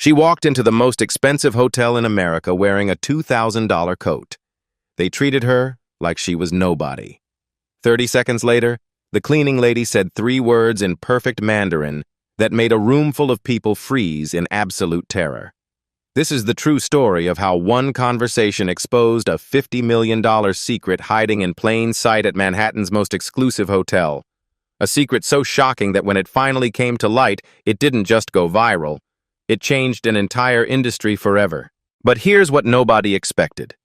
She walked into the most expensive hotel in America wearing a $2,000 coat. They treated her like she was nobody. 30 seconds later, the cleaning lady said 3 words in perfect Mandarin that made a room full of people freeze in absolute terror. This is the true story of how one conversation exposed a $50 million secret hiding in plain sight at Manhattan's most exclusive hotel. A secret so shocking that when it finally came to light, it didn't just go viral. It changed an entire industry forever. But here's what nobody expected.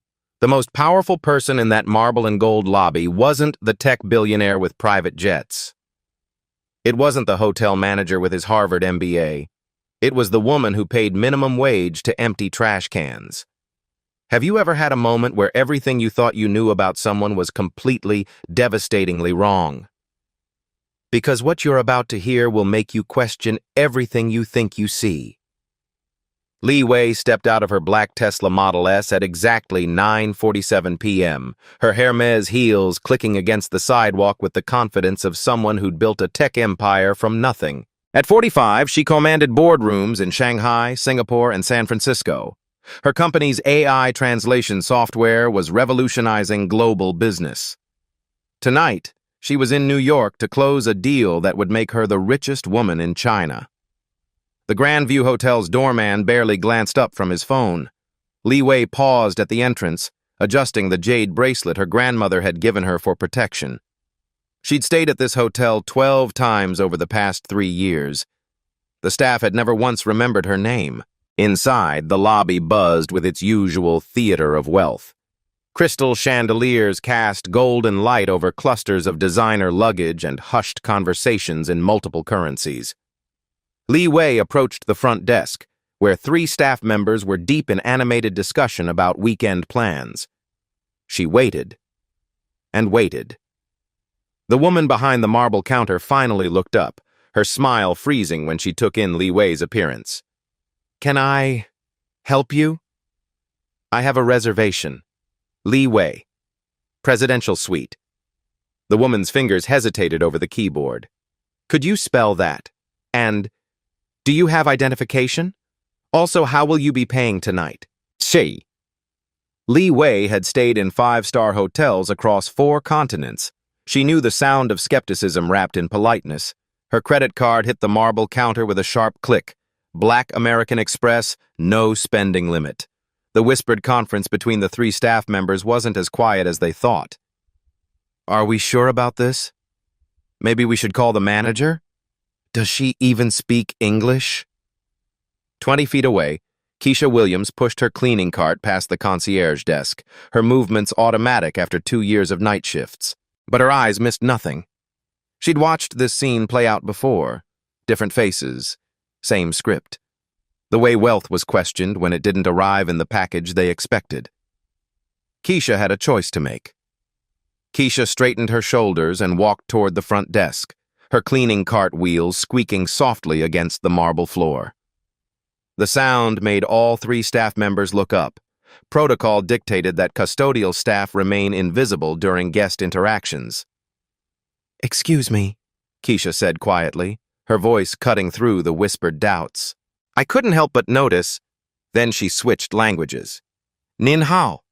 The most powerful person in that marble and gold lobby wasn't the tech billionaire with private jets. It wasn't the hotel manager with his Harvard MBA. It was the woman who paid minimum wage to empty trash cans. Have you ever had a moment where everything you thought you knew about someone was completely, devastatingly wrong? Because what you're about to hear will make you question everything you think you see. Li Wei stepped out of her black Tesla Model S at exactly 9:47 p.m., her Hermes heels clicking against the sidewalk with the confidence of someone who'd built a tech empire from nothing. At 45, she commanded boardrooms in Shanghai, Singapore, and San Francisco. Her company's AI translation software was revolutionizing global business. Tonight, she was in New York to close a deal that would make her the richest woman in China. The Grandview Hotel's doorman barely glanced up from his phone. Li Wei paused at the entrance, adjusting the jade bracelet her grandmother had given her for protection. She'd stayed at this hotel 12 times over the past 3 years. The staff had never once remembered her name. Inside, the lobby buzzed with its usual theater of wealth. Crystal chandeliers cast golden light over clusters of designer luggage and hushed conversations in multiple currencies. Li Wei approached the front desk, where 3 staff members were deep in animated discussion about weekend plans. She waited and waited. The woman behind the marble counter finally looked up, her smile freezing when she took in Li Wei's appearance. "Can I help you?" "I have a reservation. Li Wei. Presidential suite." The woman's fingers hesitated over the keyboard. "Could you spell that? And do you have identification? Also, how will you be paying tonight?" "She." Li Wei had stayed in 5-star hotels across 4 continents. She knew the sound of skepticism wrapped in politeness. Her credit card hit the marble counter with a sharp click. Black American Express, no spending limit. The whispered conference between the 3 staff members wasn't as quiet as they thought. "Are we sure about this? Maybe we should call the manager? Does she even speak English?" 20 feet away, Keisha Williams pushed her cleaning cart past the concierge desk, her movements automatic after 2 years of night shifts. But her eyes missed nothing. She'd watched this scene play out before. Different faces, same script. The way wealth was questioned when it didn't arrive in the package they expected. Keisha had a choice to make. Keisha straightened her shoulders and walked toward the front desk, her cleaning cart wheels squeaking softly against the marble floor. The sound made all 3 staff members look up. Protocol dictated that custodial staff remain invisible during guest interactions. "Excuse me," Keisha said quietly, her voice cutting through the whispered doubts. "I couldn't help but notice." Then she switched languages. "您好，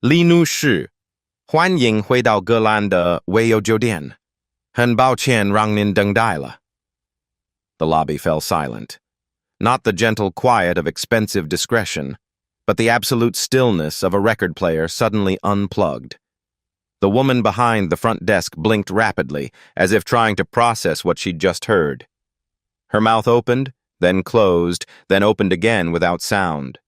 李女士，欢迎回到格兰的维友酒店。很抱歉让您等待了." The lobby fell silent. Not the gentle quiet of expensive discretion, but the absolute stillness of a record player suddenly unplugged. The woman behind the front desk blinked rapidly, as if trying to process what she'd just heard. Her mouth opened, then closed, then opened again without sound.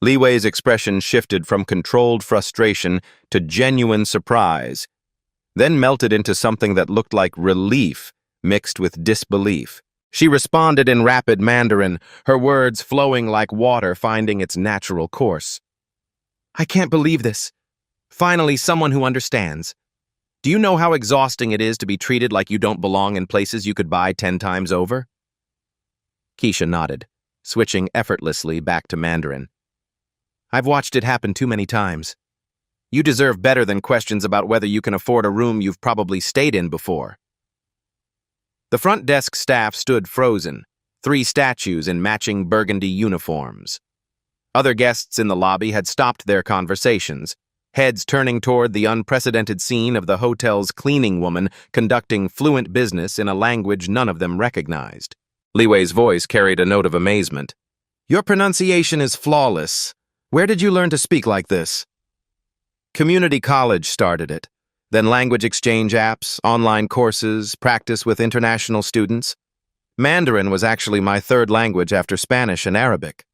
Li Wei's expression shifted from controlled frustration to genuine surprise, then melted into something that looked like relief mixed with disbelief. She responded in rapid Mandarin, her words flowing like water finding its natural course. "I can't believe this. Finally, someone who understands. Do you know how exhausting it is to be treated like you don't belong in places you could buy 10 times over?" Keisha nodded, switching effortlessly back to Mandarin. "I've watched it happen too many times. You deserve better than questions about whether you can afford a room you've probably stayed in before." The front desk staff stood frozen, 3 statues in matching burgundy uniforms. Other guests in the lobby had stopped their conversations, heads turning toward the unprecedented scene of the hotel's cleaning woman conducting fluent business in a language none of them recognized. Li Wei's voice carried a note of amazement. "Your pronunciation is flawless. Where did you learn to speak like this?" "Community college started it. Then language exchange apps, online courses, practice with international students. Mandarin was actually my 3rd language after Spanish and Arabic."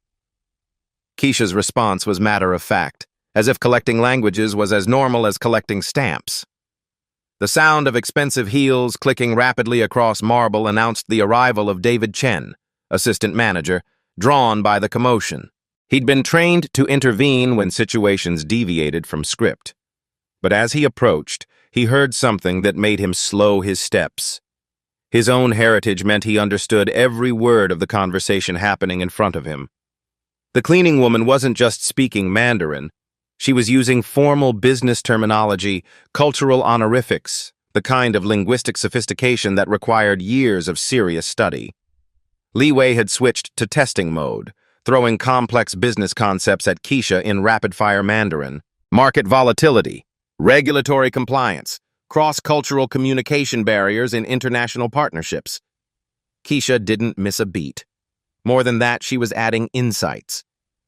Keisha's response was matter-of-fact, as if collecting languages was as normal as collecting stamps. The sound of expensive heels clicking rapidly across marble announced the arrival of David Chen, assistant manager, drawn by the commotion. He'd been trained to intervene when situations deviated from script. But as he approached, he heard something that made him slow his steps. His own heritage meant he understood every word of the conversation happening in front of him. The cleaning woman wasn't just speaking Mandarin. She was using formal business terminology, cultural honorifics, the kind of linguistic sophistication that required years of serious study. Li Wei had switched to testing mode, throwing complex business concepts at Keisha in rapid-fire Mandarin. Market volatility, regulatory compliance, cross-cultural communication barriers in international partnerships. Keisha didn't miss a beat. More than that, she was adding insights,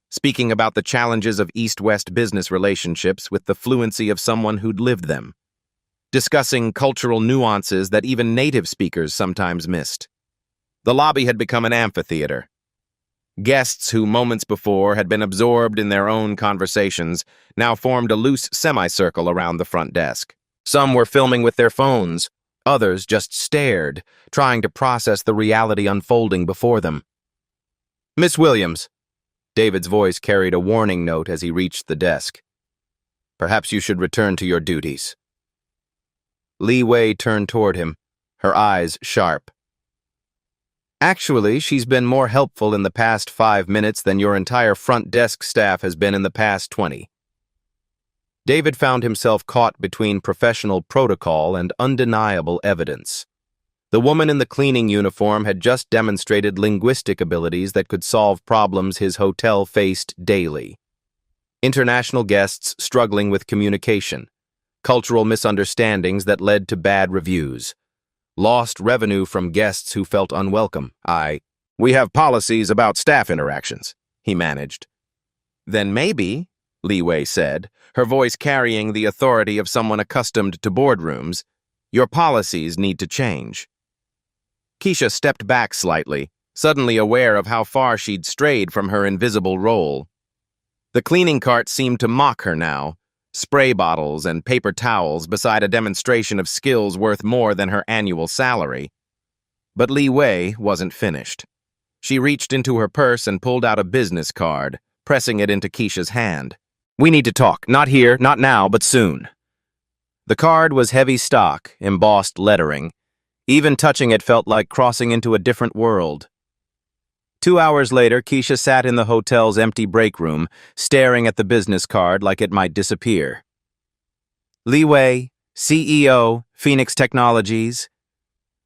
speaking about the challenges of East-West business relationships with the fluency of someone who'd lived them, discussing cultural nuances that even native speakers sometimes missed. The lobby had become an amphitheater. Guests who moments before had been absorbed in their own conversations now formed a loose semicircle around the front desk. Some were filming with their phones, others just stared, trying to process the reality unfolding before them. "Miss Williams." David's voice carried a warning note as he reached the desk. "Perhaps you should return to your duties." Li Wei turned toward him, her eyes sharp. "Actually, she's been more helpful in the past 5 minutes than your entire front desk staff has been in the past 20. David found himself caught between professional protocol and undeniable evidence. The woman in the cleaning uniform had just demonstrated linguistic abilities that could solve problems his hotel faced daily. International guests struggling with communication, cultural misunderstandings that led to bad reviews, lost revenue from guests who felt unwelcome. "We have policies about staff interactions," he managed. "Then maybe," Li Wei said, her voice carrying the authority of someone accustomed to boardrooms, "your policies need to change." Keisha stepped back slightly, suddenly aware of how far she'd strayed from her invisible role. The cleaning cart seemed to mock her now, spray bottles and paper towels beside a demonstration of skills worth more than her annual salary. But Li Wei wasn't finished. She reached into her purse and pulled out a business card, pressing it into Keisha's hand. "We need to talk, not here, not now, but soon." The card was heavy stock, embossed lettering. Even touching it felt like crossing into a different world. 2 hours later, Keisha sat in the hotel's empty break room, staring at the business card like it might disappear. Li Wei, CEO, Phoenix Technologies.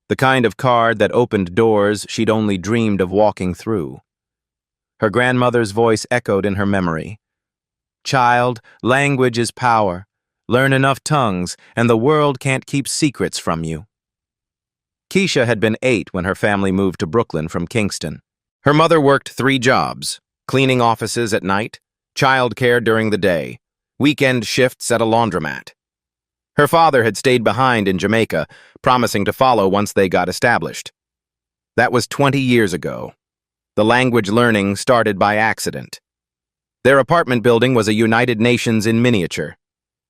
The kind of card that opened doors she'd only dreamed of walking through. Her grandmother's voice echoed in her memory. "Child, language is power. Learn enough tongues, and the world can't keep secrets from you." Keisha had been 8 when her family moved to Brooklyn from Kingston. Her mother worked 3 jobs, cleaning offices at night, childcare during the day, weekend shifts at a laundromat. Her father had stayed behind in Jamaica, promising to follow once they got established. That was 20 years ago. The language learning started by accident. Their apartment building was a United Nations in miniature.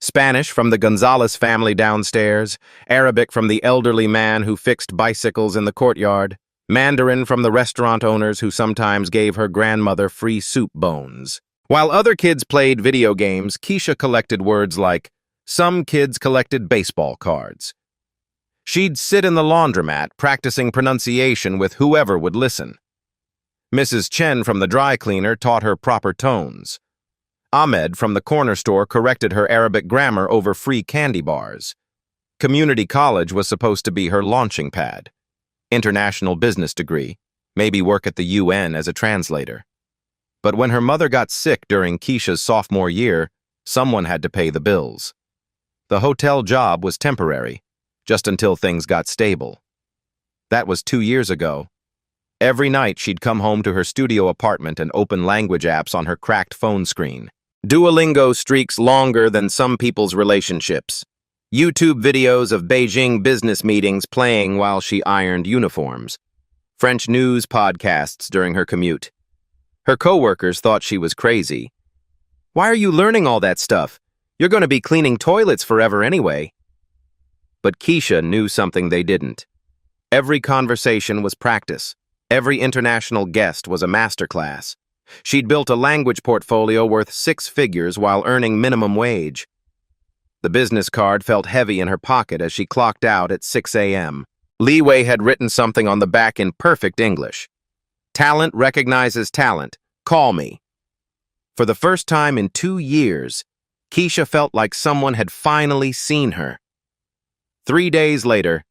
Spanish from the Gonzalez family downstairs, Arabic from the elderly man who fixed bicycles in the courtyard, Mandarin from the restaurant owners who sometimes gave her grandmother free soup bones. While other kids played video games, Keisha collected words like, some kids collected baseball cards. She'd sit in the laundromat practicing pronunciation with whoever would listen. Mrs. Chen from the dry cleaner taught her proper tones. Ahmed from the corner store corrected her Arabic grammar over free candy bars. Community college was supposed to be her launching pad. International business degree, maybe work at the UN as a translator. But when her mother got sick during Keisha's sophomore year, someone had to pay the bills. The hotel job was temporary, just until things got stable. That was 2 years ago. Every night she'd come home to her studio apartment and open language apps on her cracked phone screen. Duolingo streaks longer than some people's relationships. YouTube videos of Beijing business meetings playing while she ironed uniforms. French news podcasts during her commute. Her coworkers thought she was crazy. Why are you learning all that stuff? You're going to be cleaning toilets forever anyway. But Keisha knew something they didn't. Every conversation was practice. Every international guest was a masterclass. She'd built a language portfolio worth 6 figures while earning minimum wage. The business card felt heavy in her pocket as she clocked out at 6 a.m. Li Wei had written something on the back in perfect English. Talent recognizes talent. Call me. For the first time in 2 years, Keisha felt like someone had finally seen her. 3 days later,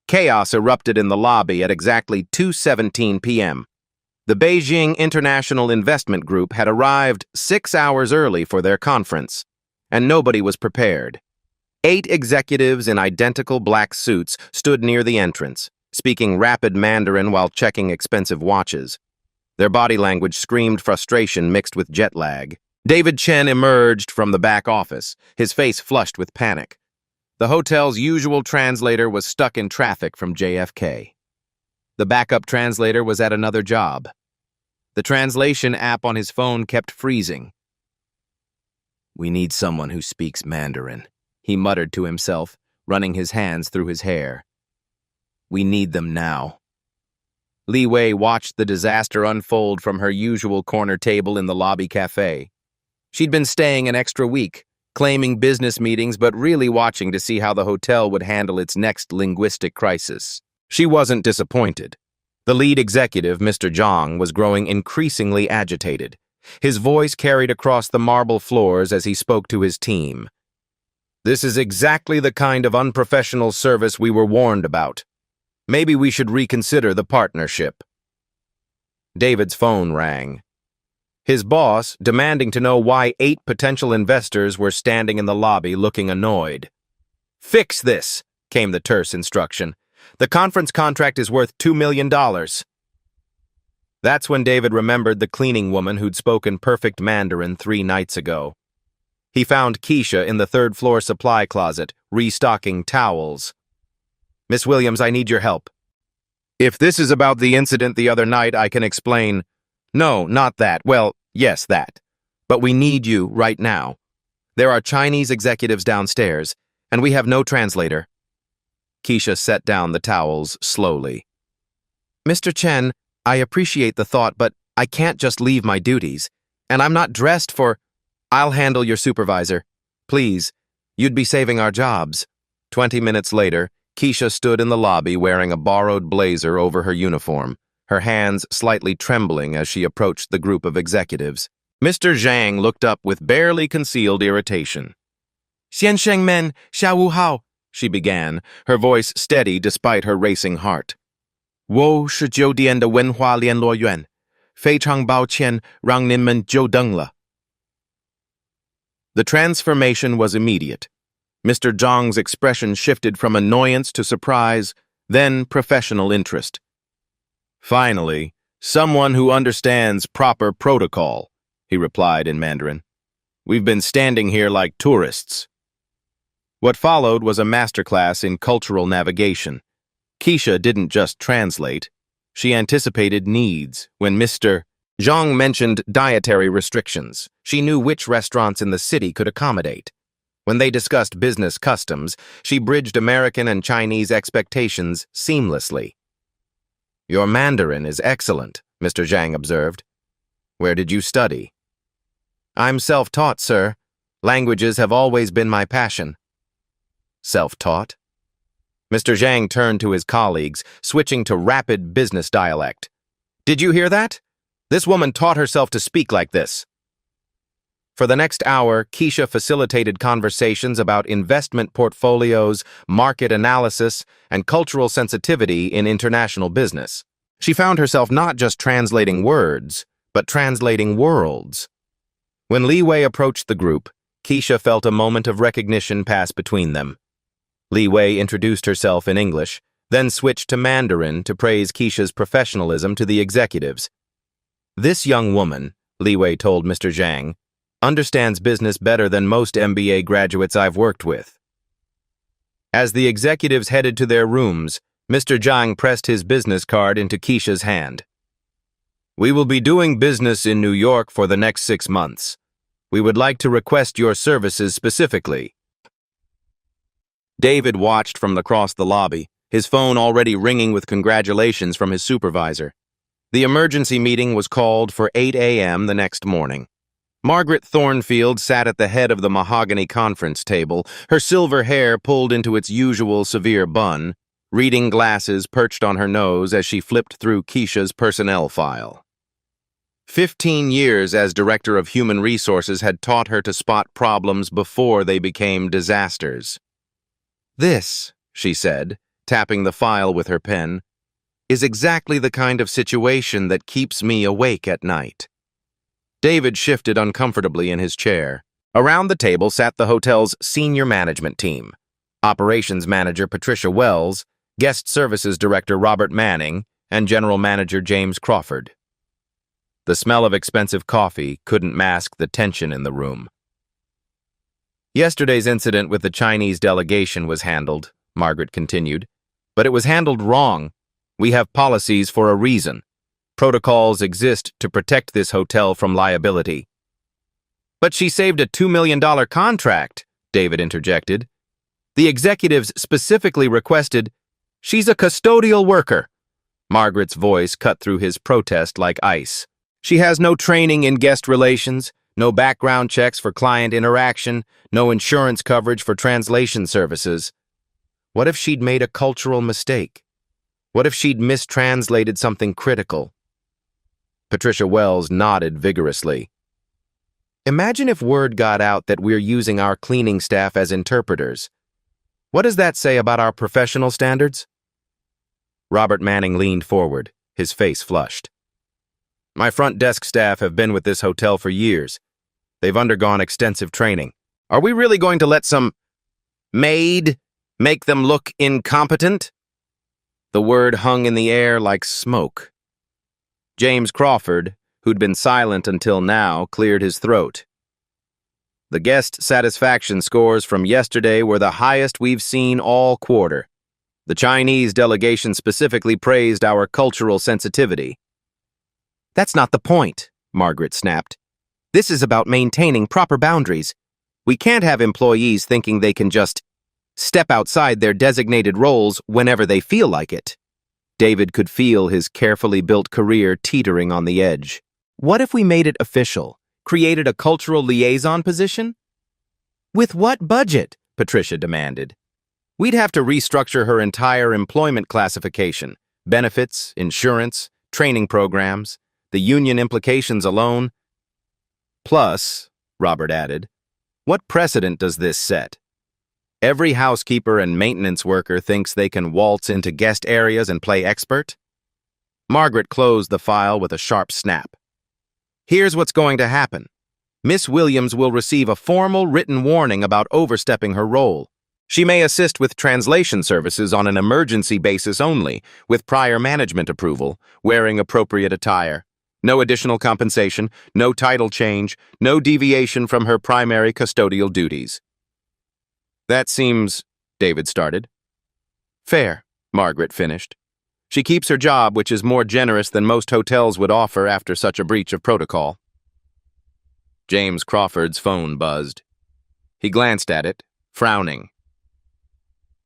chaos erupted in the lobby at exactly 2:17 p.m. The Beijing International Investment Group had arrived 6 hours early for their conference, and nobody was prepared. 8 executives in identical black suits stood near the entrance, speaking rapid Mandarin while checking expensive watches. Their body language screamed frustration mixed with jet lag. David Chen emerged from the back office, his face flushed with panic. The hotel's usual translator was stuck in traffic from JFK. The backup translator was at another job. The translation app on his phone kept freezing. "We need someone who speaks Mandarin," he muttered to himself, running his hands through his hair. "We need them now." Li Wei watched the disaster unfold from her usual corner table in the lobby cafe. She'd been staying an extra week, claiming business meetings but really watching to see how the hotel would handle its next linguistic crisis. She wasn't disappointed. The lead executive, Mr. Zhang, was growing increasingly agitated. His voice carried across the marble floors as he spoke to his team. "This is exactly the kind of unprofessional service we were warned about. Maybe we should reconsider the partnership." David's phone rang. His boss, demanding to know why 8 potential investors were standing in the lobby looking annoyed. "Fix this," came the terse instruction. "The conference contract is worth $2 million. That's when David remembered the cleaning woman who'd spoken perfect Mandarin 3 nights ago. He found Keisha in the 3rd-floor supply closet, restocking towels. "Miss Williams, I need your help." "If this is about the incident the other night, I can explain." "No, not that. Well, yes, that. But we need you right now. There are Chinese executives downstairs, and we have no translator." Keisha set down the towels slowly. "Mr. Chen, I appreciate the thought, but I can't just leave my duties. And I'm not dressed for—" "I'll handle your supervisor. Please, you'd be saving our jobs." 20 minutes later, Keisha stood in the lobby wearing a borrowed blazer over her uniform, her hands slightly trembling as she approached the group of executives. Mr. Zhang looked up with barely concealed irritation. "Xian Shengmen, Xia Wu Hao," she began, her voice steady despite her racing heart. "我是酒店的文化联络员，非常抱歉让您们久等了." The transformation was immediate. Mr. Zhang's expression shifted from annoyance to surprise, then professional interest. "Finally, someone who understands proper protocol," he replied in Mandarin. "We've been standing here like tourists." What followed was a masterclass in cultural navigation. Keisha didn't just translate. She anticipated needs. When Mr. Zhang mentioned dietary restrictions, she knew which restaurants in the city could accommodate. When they discussed business customs, she bridged American and Chinese expectations seamlessly. "Your Mandarin is excellent," Mr. Zhang observed. "Where did you study?" "I'm self-taught, sir. Languages have always been my passion." "Self-taught?" Mr. Zhang turned to his colleagues, switching to rapid business dialect. "Did you hear that? This woman taught herself to speak like this." For the next hour, Keisha facilitated conversations about investment portfolios, market analysis, and cultural sensitivity in international business. She found herself not just translating words, but translating worlds. When Li Wei approached the group, Keisha felt a moment of recognition pass between them. Li Wei introduced herself in English, then switched to Mandarin to praise Keisha's professionalism to the executives. "This young woman," Li Wei told Mr. Zhang, "understands business better than most MBA graduates I've worked with." As the executives headed to their rooms, Mr. Zhang pressed his business card into Keisha's hand. "We will be doing business in New York for the next 6 months. We would like to request your services specifically." David watched from across the lobby, his phone already ringing with congratulations from his supervisor. The emergency meeting was called for 8 a.m. the next morning. Margaret Thornfield sat at the head of the mahogany conference table, her silver hair pulled into its usual severe bun, reading glasses perched on her nose as she flipped through Keisha's personnel file. 15 years as Director of Human Resources had taught her to spot problems before they became disasters. "This," she said, tapping the file with her pen, "is exactly the kind of situation that keeps me awake at night." David shifted uncomfortably in his chair. Around the table sat the hotel's senior management team: Operations Manager Patricia Wells, Guest Services Director Robert Manning, and General Manager James Crawford. The smell of expensive coffee couldn't mask the tension in the room. "Yesterday's incident with the Chinese delegation was handled," Margaret continued, "but it was handled wrong. We have policies for a reason. Protocols exist to protect this hotel from liability." "But she saved a $2 million contract," David interjected. "The executives specifically requested—" "She's a custodial worker." Margaret's voice cut through his protest like ice. "She has no training in guest relations, no background checks for client interaction, no insurance coverage for translation services. What if she'd made a cultural mistake? What if she'd mistranslated something critical?" Patricia Wells nodded vigorously. "Imagine if word got out that we're using our cleaning staff as interpreters. What does that say about our professional standards?" Robert Manning leaned forward, his face flushed. "My front desk staff have been with this hotel for years. They've undergone extensive training. Are we really going to let some maid make them look incompetent?" The word hung in the air like smoke. James Crawford, who'd been silent until now, cleared his throat. "The guest satisfaction scores from yesterday were the highest we've seen all quarter. The Chinese delegation specifically praised our cultural sensitivity." "That's not the point," Margaret snapped. "This is about maintaining proper boundaries. We can't have employees thinking they can just step outside their designated roles whenever they feel like it." David could feel his carefully built career teetering on the edge. "What if we made it official, created a cultural liaison position?" "With what budget?" Patricia demanded. "We'd have to restructure her entire employment classification, benefits, insurance, training programs, the union implications alone." "Plus," Robert added, "what precedent does this set? Every housekeeper and maintenance worker thinks they can waltz into guest areas and play expert." Margaret closed the file with a sharp snap. "Here's what's going to happen. Miss Williams will receive a formal written warning about overstepping her role. She may assist with translation services on an emergency basis only, with prior management approval, wearing appropriate attire. No additional compensation, no title change, no deviation from her primary custodial duties." "That seems," David started. "Fair," Margaret finished. "She keeps her job, which is more generous than most hotels would offer after such a breach of protocol." James Crawford's phone buzzed. He glanced at it, frowning.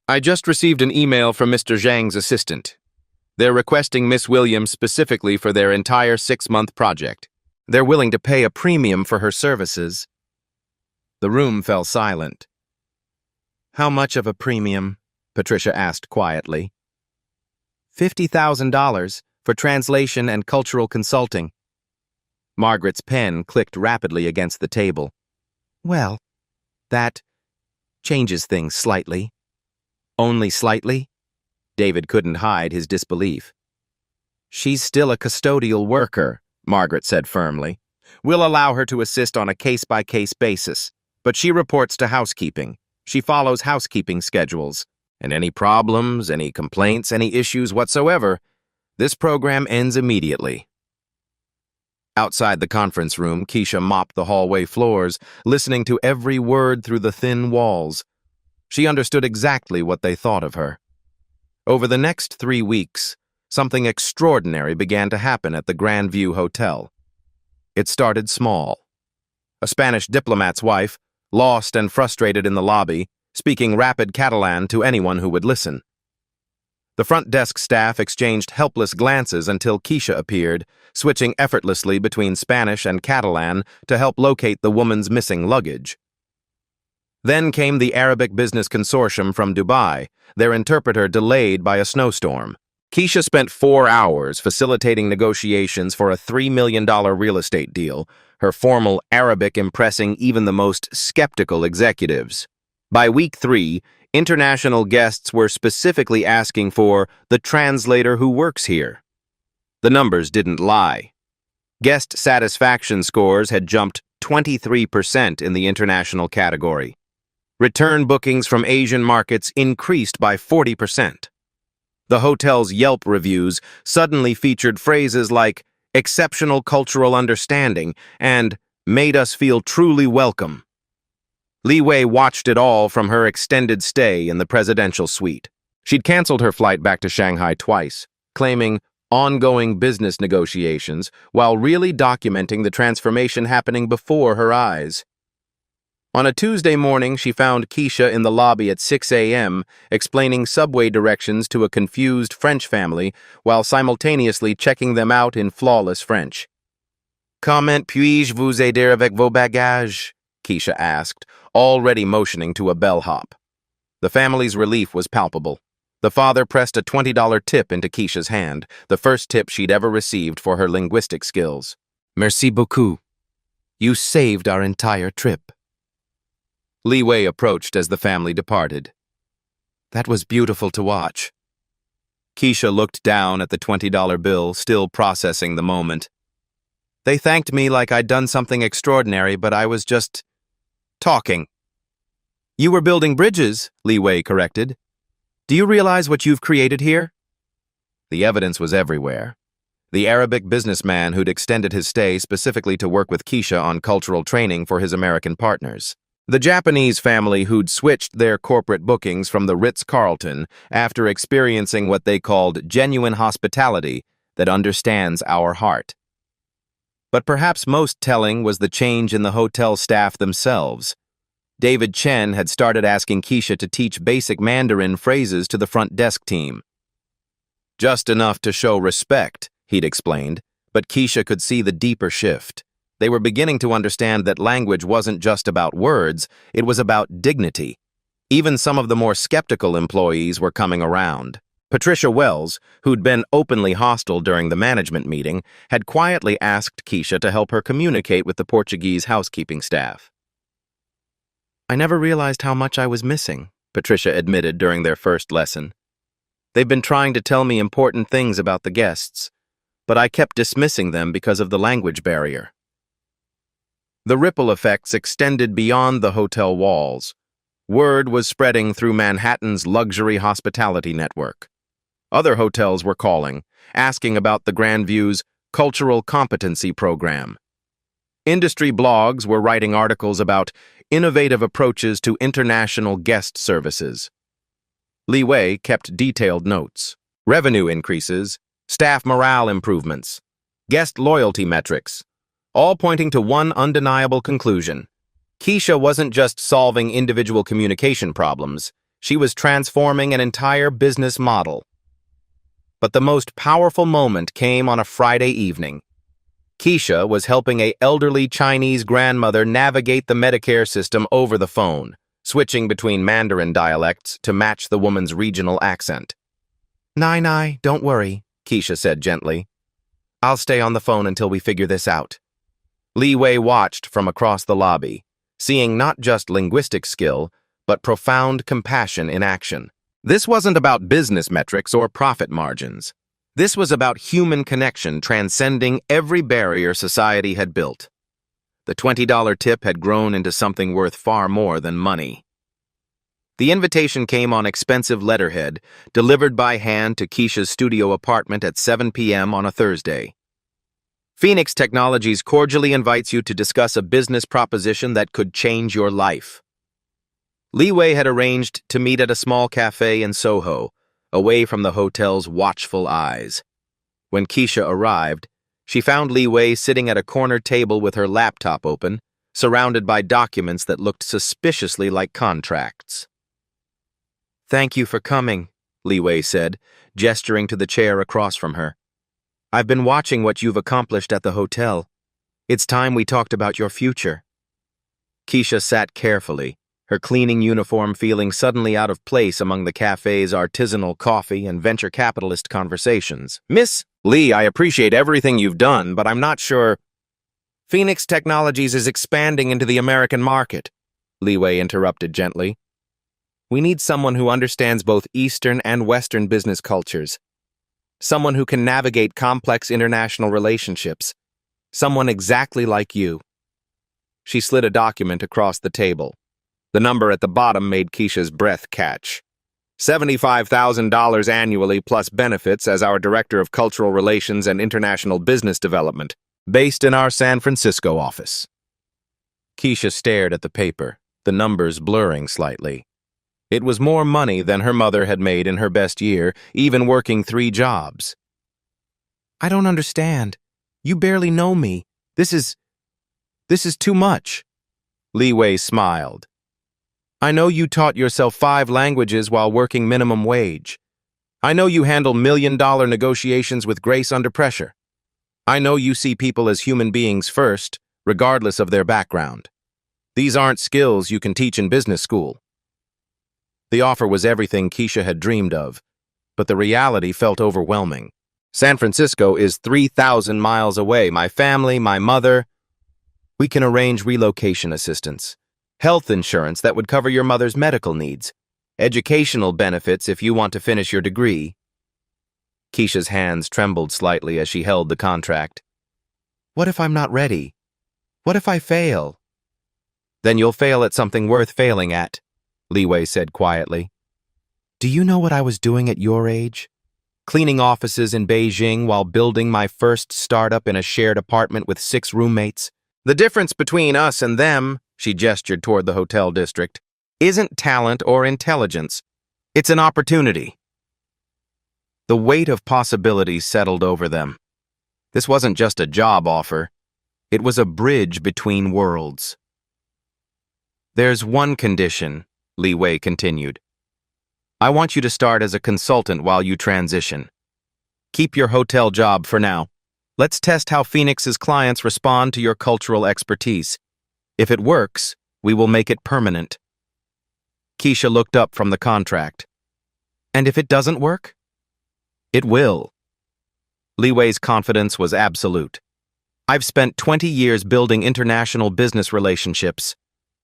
"I just received an email from Mr. Zhang's assistant. They're requesting Miss Williams specifically for their entire 6-month project. They're willing to pay a premium for her services." The room fell silent. "How much of a premium?" Patricia asked quietly. $50,000 for translation and cultural consulting." Margaret's pen clicked rapidly against the table. "Well, that changes things slightly." "Only slightly?" David couldn't hide his disbelief. She's still a custodial worker, Margaret said firmly. We'll allow her to assist on a case-by-case basis, but she reports to housekeeping. She follows housekeeping schedules. And any problems, any complaints, any issues whatsoever, this program ends immediately. Outside the conference room, Keisha mopped the hallway floors, listening to every word through the thin walls. She understood exactly what they thought of her. Over the next 3 weeks, something extraordinary began to happen at the Grandview Hotel. It started small. A Spanish diplomat's wife, lost and frustrated in the lobby, speaking rapid Catalan to anyone who would listen. The front desk staff exchanged helpless glances until Keisha appeared, switching effortlessly between Spanish and Catalan to help locate the woman's missing luggage. Then came the Arabic Business Consortium from Dubai, their interpreter delayed by a snowstorm. Keisha spent 4 hours facilitating negotiations for a $3 million real estate deal, her formal Arabic impressing even the most skeptical executives. By week 3, international guests were specifically asking for the translator who works here. The numbers didn't lie. Guest satisfaction scores had jumped 23% in the international category. Return bookings from Asian markets increased by 40%. The hotel's Yelp reviews suddenly featured phrases like exceptional cultural understanding and made us feel truly welcome. Li Wei watched it all from her extended stay in the presidential suite. She'd canceled her flight back to Shanghai twice, claiming ongoing business negotiations while really documenting the transformation happening before her eyes. On a Tuesday morning, she found Keisha in the lobby at 6 a.m., explaining subway directions to a confused French family while simultaneously checking them out in flawless French. "Comment puis-je vous aider avec vos bagages?" Keisha asked, already motioning to a bellhop. The family's relief was palpable. The father pressed a $20 tip into Keisha's hand, the first tip she'd ever received for her linguistic skills. "Merci beaucoup. You saved our entire trip." Li Wei approached as the family departed. "That was beautiful to watch." Keisha looked down at the $20 bill, still processing the moment. "They thanked me like I'd done something extraordinary, but I was just talking." "You were building bridges," Li Wei corrected. "Do you realize what you've created here?" The evidence was everywhere. The Arabic businessman who'd extended his stay specifically to work with Keisha on cultural training for his American partners. The Japanese family who'd switched their corporate bookings from the Ritz-Carlton after experiencing what they called genuine hospitality that understands our heart. But perhaps most telling was the change in the hotel staff themselves. David Chen had started asking Keisha to teach basic Mandarin phrases to the front desk team. Just enough to show respect, he'd explained, but Keisha could see the deeper shift. They were beginning to understand that language wasn't just about words, it was about dignity. Even some of the more skeptical employees were coming around. Patricia Wells, who'd been openly hostile during the management meeting, had quietly asked Keisha to help her communicate with the Portuguese housekeeping staff. "I never realized how much I was missing," Patricia admitted during their first lesson. "They've been trying to tell me important things about the guests, but I kept dismissing them because of the language barrier." The ripple effects extended beyond the hotel walls. Word was spreading through Manhattan's luxury hospitality network. Other hotels were calling, asking about the Grandview's Cultural Competency Program. Industry blogs were writing articles about innovative approaches to international guest services. Li Wei kept detailed notes. Revenue increases, staff morale improvements, guest loyalty metrics, all pointing to one undeniable conclusion. Keisha wasn't just solving individual communication problems, she was transforming an entire business model. But the most powerful moment came on a Friday evening. Keisha was helping an elderly Chinese grandmother navigate the Medicare system over the phone, switching between Mandarin dialects to match the woman's regional accent. "Nai, don't worry," Keisha said gently. "I'll stay on the phone until we figure this out." Li Wei watched from across the lobby, seeing not just linguistic skill, but profound compassion in action. This wasn't about business metrics or profit margins. This was about human connection transcending every barrier society had built. The $20 tip had grown into something worth far more than money. The invitation came on expensive letterhead, delivered by hand to Keisha's studio apartment at 7 p.m. on a Thursday. Phoenix Technologies cordially invites you to discuss a business proposition that could change your life. Li Wei had arranged to meet at a small cafe in Soho, away from the hotel's watchful eyes. When Keisha arrived, she found Li Wei sitting at a corner table with her laptop open, surrounded by documents that looked suspiciously like contracts. "Thank you for coming," Li Wei said, gesturing to the chair across from her. "I've been watching what you've accomplished at the hotel. It's time we talked about your future." Keisha sat carefully, her cleaning uniform feeling suddenly out of place among the cafe's artisanal coffee and venture capitalist conversations. "Miss Li, I appreciate everything you've done, but I'm not sure." "Phoenix Technologies is expanding into the American market," Li Wei interrupted gently. "We need someone who understands both Eastern and Western business cultures. Someone who can navigate complex international relationships. Someone exactly like you." She slid a document across the table. The number at the bottom made Keisha's breath catch. $75,000 annually plus benefits as our Director of Cultural Relations and International Business Development, based in our San Francisco office. Keisha stared at the paper, the numbers blurring slightly. It was more money than her mother had made in her best year, even working 3 jobs. "I don't understand. You barely know me. This is too much." Li Wei smiled. "I know you taught yourself 5 languages while working minimum wage. I know you handle $1 million negotiations with grace under pressure. I know you see people as human beings first, regardless of their background. These aren't skills you can teach in business school." The offer was everything Keisha had dreamed of, but the reality felt overwhelming. "San Francisco is 3,000 miles away. My family, my mother. We can arrange relocation assistance. Health insurance that would cover your mother's medical needs. Educational benefits if you want to finish your degree." Keisha's hands trembled slightly as she held the contract. "What if I'm not ready? What if I fail?" "Then you'll fail at something worth failing at," Li Wei said quietly. "Do you know what I was doing at your age? Cleaning offices in Beijing while building my first startup in a shared apartment with 6 roommates. The difference between us and them," she gestured toward the hotel district, "isn't talent or intelligence. It's an opportunity." The weight of possibilities settled over them. This wasn't just a job offer. It was a bridge between worlds. "There's one condition," Li Wei continued. "I want you to start as a consultant while you transition. Keep your hotel job for now. Let's test how Phoenix's clients respond to your cultural expertise. If it works, we will make it permanent." Keisha looked up from the contract. "And if it doesn't work?" "It will." Li Wei's confidence was absolute. "I've spent 20 years building international business relationships.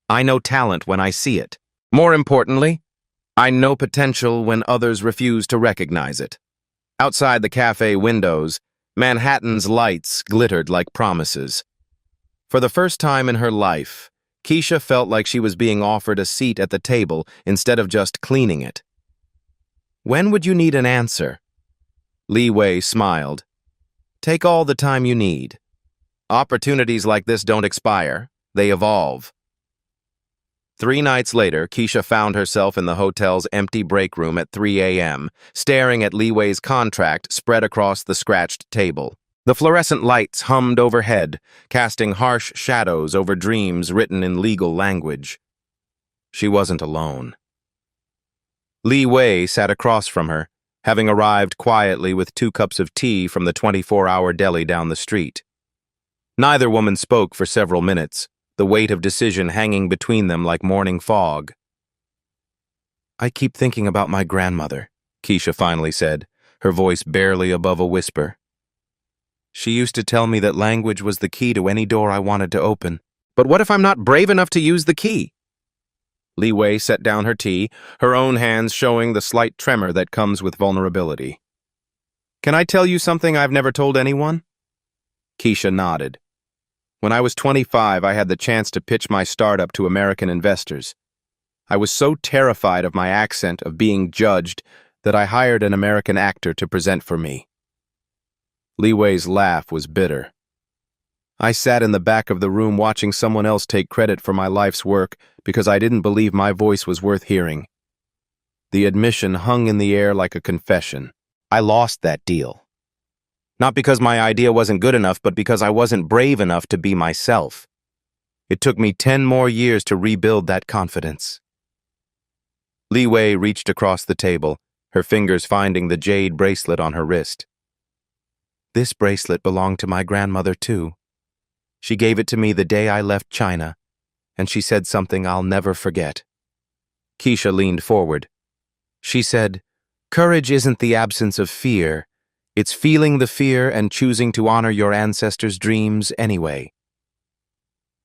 I know talent when I see it. More importantly, I know potential when others refuse to recognize it." Outside the cafe windows, Manhattan's lights glittered like promises. For the first time in her life, Keisha felt like she was being offered a seat at the table instead of just cleaning it. "When would you need an answer?" Li Wei smiled. "Take all the time you need. Opportunities like this don't expire, they evolve." 3 nights later, Keisha found herself in the hotel's empty break room at 3 a.m., staring at Li Wei's contract spread across the scratched table. The fluorescent lights hummed overhead, casting harsh shadows over dreams written in legal language. She wasn't alone. Li Wei sat across from her, having arrived quietly with 2 cups of tea from the 24-hour deli down the street. Neither woman spoke for several minutes, the weight of decision hanging between them like morning fog. "I keep thinking about my grandmother," Keisha finally said, her voice barely above a whisper. "She used to tell me that language was the key to any door I wanted to open. But what if I'm not brave enough to use the key?" Li Wei set down her tea, her own hands showing the slight tremor that comes with vulnerability. Can I tell you something I've never told anyone? Keisha nodded. When I was 25, I had the chance to pitch my startup to American investors. I was so terrified of my accent, of being judged, that I hired an American actor to present for me. Li Wei's laugh was bitter. I sat in the back of the room watching someone else take credit for my life's work because I didn't believe my voice was worth hearing. The admission hung in the air like a confession. I lost that deal. Not because my idea wasn't good enough, but because I wasn't brave enough to be myself. It took me 10 more years to rebuild that confidence. Li Wei reached across the table, her fingers finding the jade bracelet on her wrist. This bracelet belonged to my grandmother, too. She gave it to me the day I left China, and she said something I'll never forget. Keisha leaned forward. She said, "Courage isn't the absence of fear. It's feeling the fear and choosing to honor your ancestors' dreams anyway."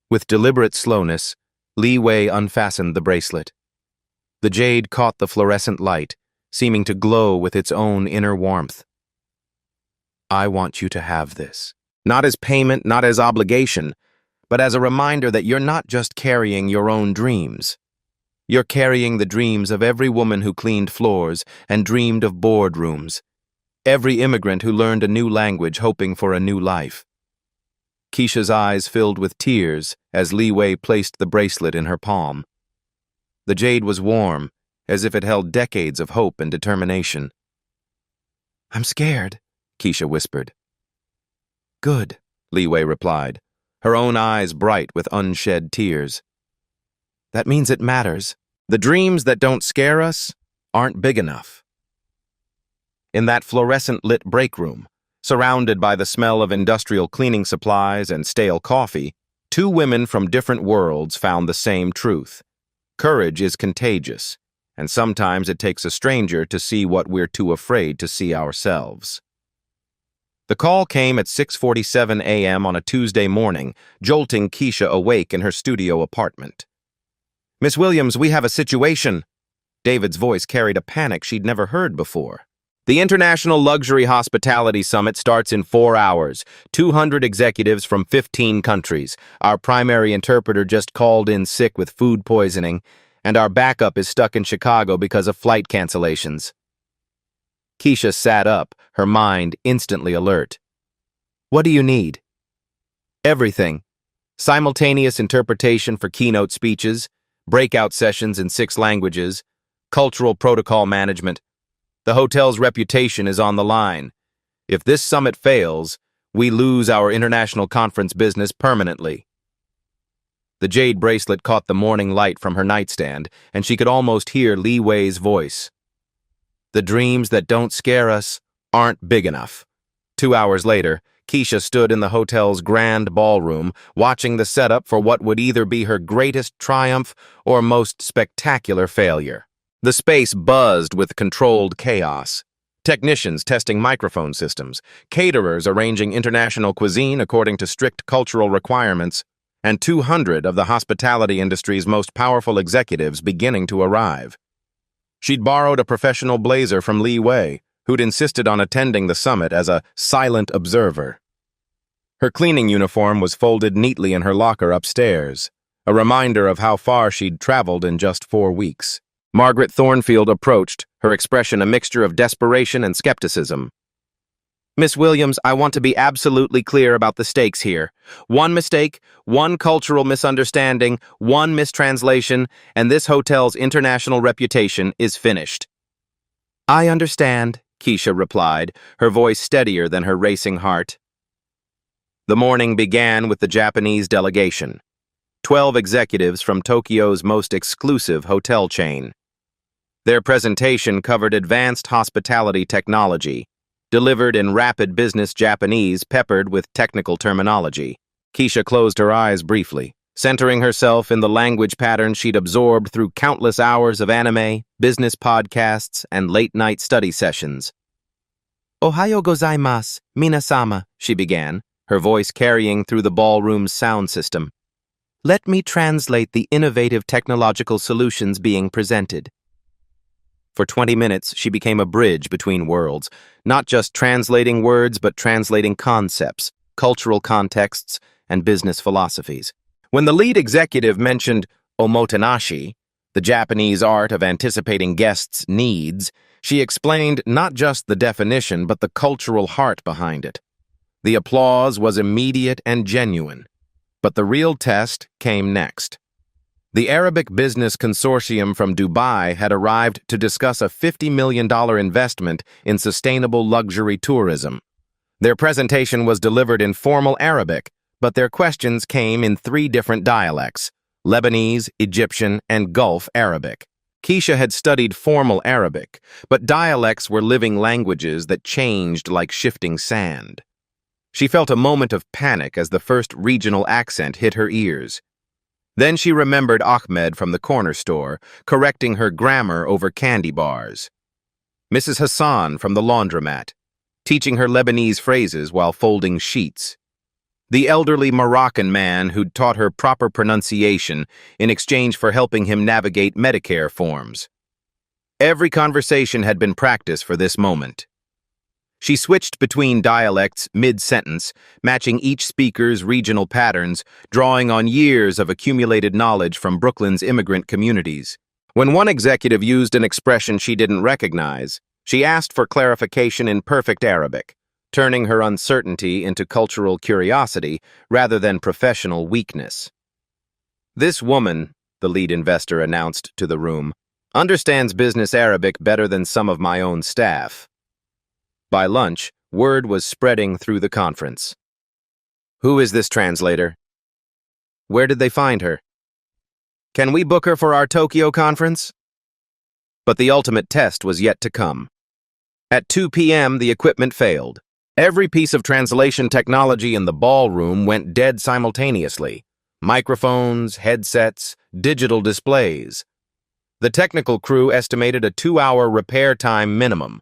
With deliberate slowness, Li Wei unfastened the bracelet. The jade caught the fluorescent light, seeming to glow with its own inner warmth. "I want you to have this. Not as payment, not as obligation, but as a reminder that you're not just carrying your own dreams. You're carrying the dreams of every woman who cleaned floors and dreamed of boardrooms, every immigrant who learned a new language hoping for a new life." Keisha's eyes filled with tears as Li Wei placed the bracelet in her palm. The jade was warm, as if it held decades of hope and determination. "I'm scared," Keisha whispered. "Good," Li Wei replied, her own eyes bright with unshed tears. "That means it matters. The dreams that don't scare us aren't big enough." In that fluorescent-lit break room, surrounded by the smell of industrial cleaning supplies and stale coffee, two women from different worlds found the same truth. Courage is contagious, and sometimes it takes a stranger to see what we're too afraid to see ourselves. The call came at 6:47 a.m. on a Tuesday morning, jolting Keisha awake in her studio apartment. "Miss Williams, we have a situation." David's voice carried a panic she'd never heard before. "The International Luxury Hospitality Summit starts in 4 hours. 200 executives from 15 countries. Our primary interpreter just called in sick with food poisoning, and our backup is stuck in Chicago because of flight cancellations." Keisha sat up, her mind instantly alert. "What do you need?" "Everything. Simultaneous interpretation for keynote speeches, breakout sessions in 6 languages, cultural protocol management. The hotel's reputation is on the line. If this summit fails, we lose our international conference business permanently." The jade bracelet caught the morning light from her nightstand, and she could almost hear Li Wei's voice. "The dreams that don't scare us aren't big enough." 2 hours later, Keisha stood in the hotel's grand ballroom, watching the setup for what would either be her greatest triumph or most spectacular failure. The space buzzed with controlled chaos. Technicians testing microphone systems, caterers arranging international cuisine according to strict cultural requirements, and 200 of the hospitality industry's most powerful executives beginning to arrive. She'd borrowed a professional blazer from Li Wei, who'd insisted on attending the summit as a silent observer. Her cleaning uniform was folded neatly in her locker upstairs, a reminder of how far she'd traveled in just 4 weeks. Margaret Thornfield approached, her expression a mixture of desperation and skepticism. "Miss Williams, I want to be absolutely clear about the stakes here. One mistake, one cultural misunderstanding, one mistranslation, and this hotel's international reputation is finished." "I understand," Keisha replied, her voice steadier than her racing heart. The morning began with the Japanese delegation. 12 executives from Tokyo's most exclusive hotel chain. Their presentation covered advanced hospitality technology, delivered in rapid business Japanese peppered with technical terminology. Keisha closed her eyes briefly, centering herself in the language pattern she'd absorbed through countless hours of anime, business podcasts, and late-night study sessions. "Ohayo gozaimasu, minasama," she began, her voice carrying through the ballroom's sound system. "Let me translate the innovative technological solutions being presented. For 20 minutes, she became a bridge between worlds, not just translating words, but translating concepts, cultural contexts, and business philosophies. When the lead executive mentioned omotenashi, the Japanese art of anticipating guests' needs, she explained not just the definition, but the cultural heart behind it. The applause was immediate and genuine, but the real test came next. The Arabic Business Consortium from Dubai had arrived to discuss a $50 million investment in sustainable luxury tourism. Their presentation was delivered in formal Arabic, but their questions came in 3 different dialects: Lebanese, Egyptian, and Gulf Arabic. Keisha had studied formal Arabic, but dialects were living languages that changed like shifting sand. She felt a moment of panic as the first regional accent hit her ears. Then she remembered Ahmed from the corner store, correcting her grammar over candy bars. Mrs. Hassan from the laundromat, teaching her Lebanese phrases while folding sheets. The elderly Moroccan man who'd taught her proper pronunciation in exchange for helping him navigate Medicare forms. Every conversation had been practiced for this moment. She switched between dialects mid-sentence, matching each speaker's regional patterns, drawing on years of accumulated knowledge from Brooklyn's immigrant communities. When one executive used an expression she didn't recognize, she asked for clarification in perfect Arabic, turning her uncertainty into cultural curiosity rather than professional weakness. "This woman," the lead investor announced to the room, "understands business Arabic better than some of my own staff." By lunch, word was spreading through the conference. "Who is this translator? Where did they find her? Can we book her for our Tokyo conference?" But the ultimate test was yet to come. At 2 p.m., the equipment failed. Every piece of translation technology in the ballroom went dead simultaneously. Microphones, headsets, digital displays. The technical crew estimated a 2-hour repair time minimum.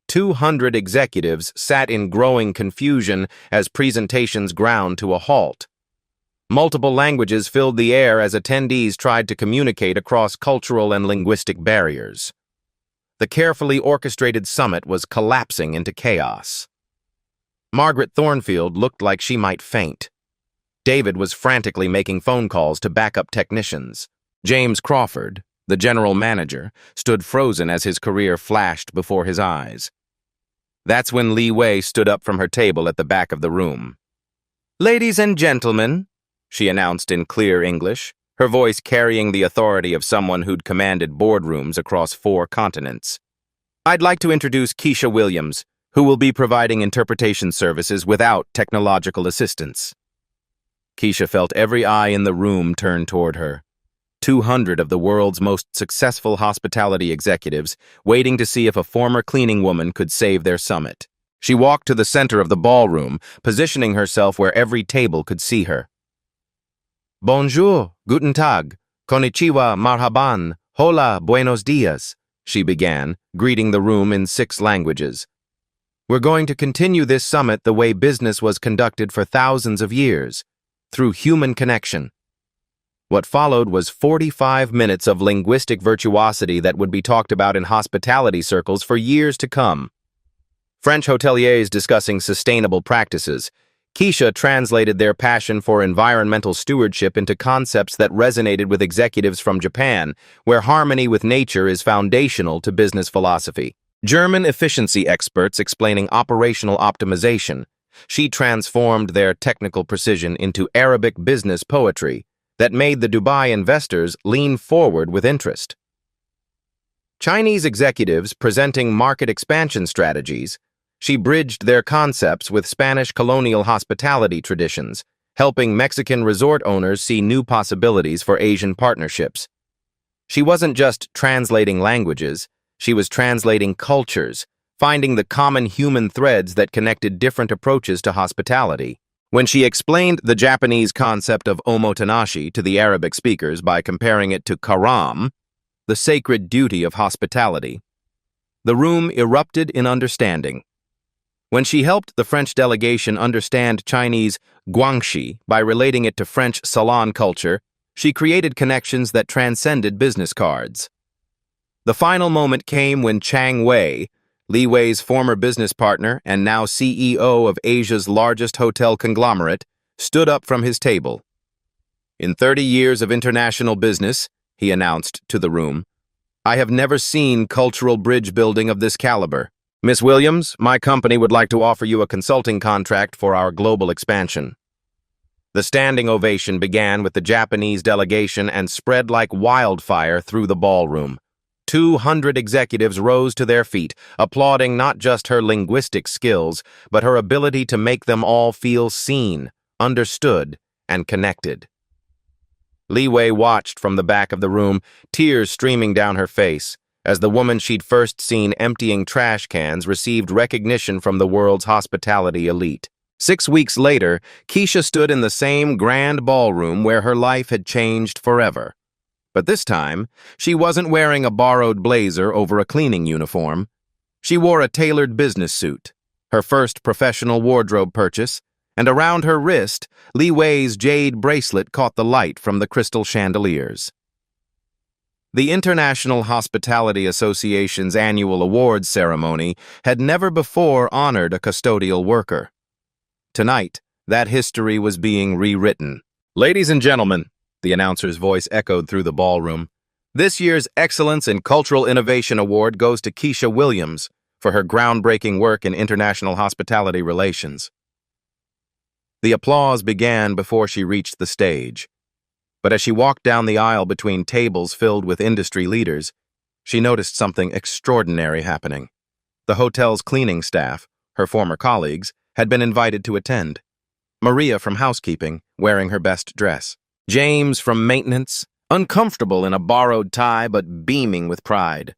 200 executives sat in growing confusion as presentations ground to a halt. Multiple languages filled the air as attendees tried to communicate across cultural and linguistic barriers. The carefully orchestrated summit was collapsing into chaos. Margaret Thornfield looked like she might faint. David was frantically making phone calls to backup technicians. James Crawford, the general manager, stood frozen as his career flashed before his eyes. That's when Li Wei stood up from her table at the back of the room. "Ladies and gentlemen," she announced in clear English, her voice carrying the authority of someone who'd commanded boardrooms across 4 continents. "I'd like to introduce Keisha Williams, who will be providing interpretation services without technological assistance." Keisha felt every eye in the room turn toward her. 200 of the world's most successful hospitality executives waiting to see if a former cleaning woman could save their summit. She walked to the center of the ballroom, positioning herself where every table could see her. "Bonjour, guten tag, konnichiwa, marhaban, hola, buenos dias," she began, greeting the room in 6 languages. "We're going to continue this summit the way business was conducted for thousands of years, through human connection." What followed was 45 minutes of linguistic virtuosity that would be talked about in hospitality circles for years to come. French hoteliers discussing sustainable practices, Keisha translated their passion for environmental stewardship into concepts that resonated with executives from Japan, where harmony with nature is foundational to business philosophy. German efficiency experts explaining operational optimization, she transformed their technical precision into Arabic business poetry that made the Dubai investors lean forward with interest. Chinese executives presenting market expansion strategies, she bridged their concepts with Spanish colonial hospitality traditions, helping Mexican resort owners see new possibilities for Asian partnerships. She wasn't just translating languages, she was translating cultures, finding the common human threads that connected different approaches to hospitality. When she explained the Japanese concept of omotenashi to the Arabic speakers by comparing it to karam, the sacred duty of hospitality, the room erupted in understanding. When she helped the French delegation understand Chinese guangxi by relating it to French salon culture, she created connections that transcended business cards. The final moment came when Chang Wei, Li Wei's former business partner and now CEO of Asia's largest hotel conglomerate, stood up from his table. "In 30 years of international business," he announced to the room, "I have never seen cultural bridge building of this caliber. Miss Williams, my company would like to offer you a consulting contract for our global expansion." The standing ovation began with the Japanese delegation and spread like wildfire through the ballroom. 200 executives rose to their feet, applauding not just her linguistic skills, but her ability to make them all feel seen, understood, and connected. Li Wei watched from the back of the room, tears streaming down her face, as the woman she'd first seen emptying trash cans received recognition from the world's hospitality elite. 6 weeks later, Keisha stood in the same grand ballroom where her life had changed forever. But this time, she wasn't wearing a borrowed blazer over a cleaning uniform. She wore a tailored business suit, her first professional wardrobe purchase, and around her wrist, Li Wei's jade bracelet caught the light from the crystal chandeliers. The International Hospitality Association's annual awards ceremony had never before honored a custodial worker. Tonight, that history was being rewritten. "Ladies and gentlemen," the announcer's voice echoed through the ballroom, "this year's Excellence in Cultural Innovation Award goes to Keisha Williams for her groundbreaking work in international hospitality relations." The applause began before she reached the stage. But as she walked down the aisle between tables filled with industry leaders, she noticed something extraordinary happening. The hotel's cleaning staff, her former colleagues, had been invited to attend. Maria from housekeeping, wearing her best dress. James from maintenance, uncomfortable in a borrowed tie but beaming with pride.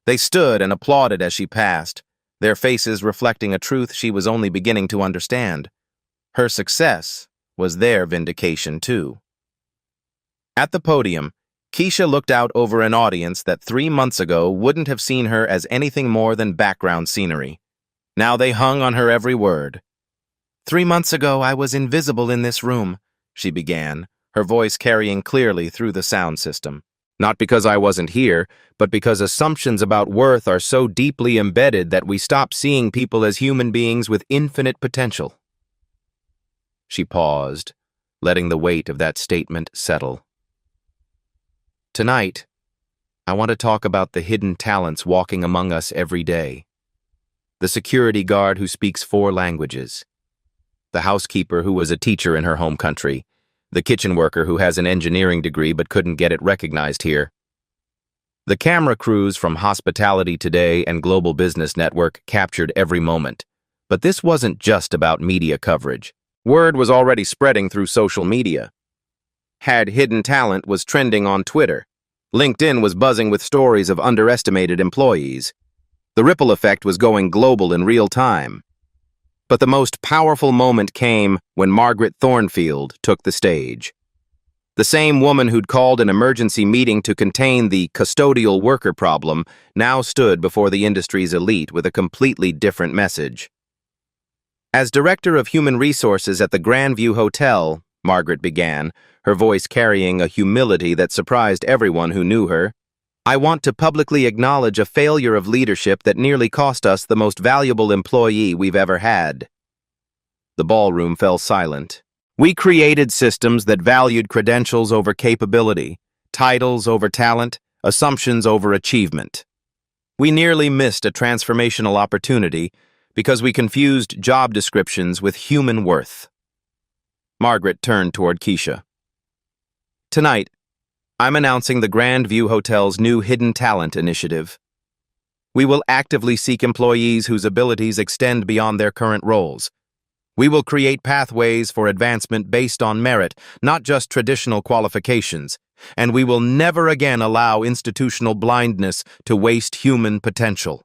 They stood and applauded as she passed, their faces reflecting a truth she was only beginning to understand. Her success was their vindication, too. At the podium, Keisha looked out over an audience that 3 months ago wouldn't have seen her as anything more than background scenery. Now they hung on her every word. "3 months ago, I was invisible in this room," she began, her voice carrying clearly through the sound system. "Not because I wasn't here, but because assumptions about worth are so deeply embedded that we stop seeing people as human beings with infinite potential." She paused, letting the weight of that statement settle. "Tonight, I want to talk about the hidden talents walking among us every day. The security guard who speaks 4 languages. The housekeeper who was a teacher in her home country. The kitchen worker who has an engineering degree but couldn't get it recognized here. The camera crews from Hospitality Today and Global Business Network captured every moment. But this wasn't just about media coverage. Word was already spreading through social media. Had Hidden Talent was trending on Twitter. LinkedIn was buzzing with stories of underestimated employees. The ripple effect was going global in real time. But the most powerful moment came when Margaret Thornfield took the stage. The same woman who'd called an emergency meeting to contain the custodial worker problem now stood before the industry's elite with a completely different message. "As Director of Human Resources at the Grandview Hotel," Margaret began, her voice carrying a humility that surprised everyone who knew her, "I want to publicly acknowledge a failure of leadership that nearly cost us the most valuable employee we've ever had." The ballroom fell silent. "We created systems that valued credentials over capability, titles over talent, assumptions over achievement. We nearly missed a transformational opportunity because we confused job descriptions with human worth." Margaret turned toward Keisha. "Tonight, I'm announcing the Grandview Hotel's new Hidden Talent initiative. We will actively seek employees whose abilities extend beyond their current roles. We will create pathways for advancement based on merit, not just traditional qualifications, and we will never again allow institutional blindness to waste human potential."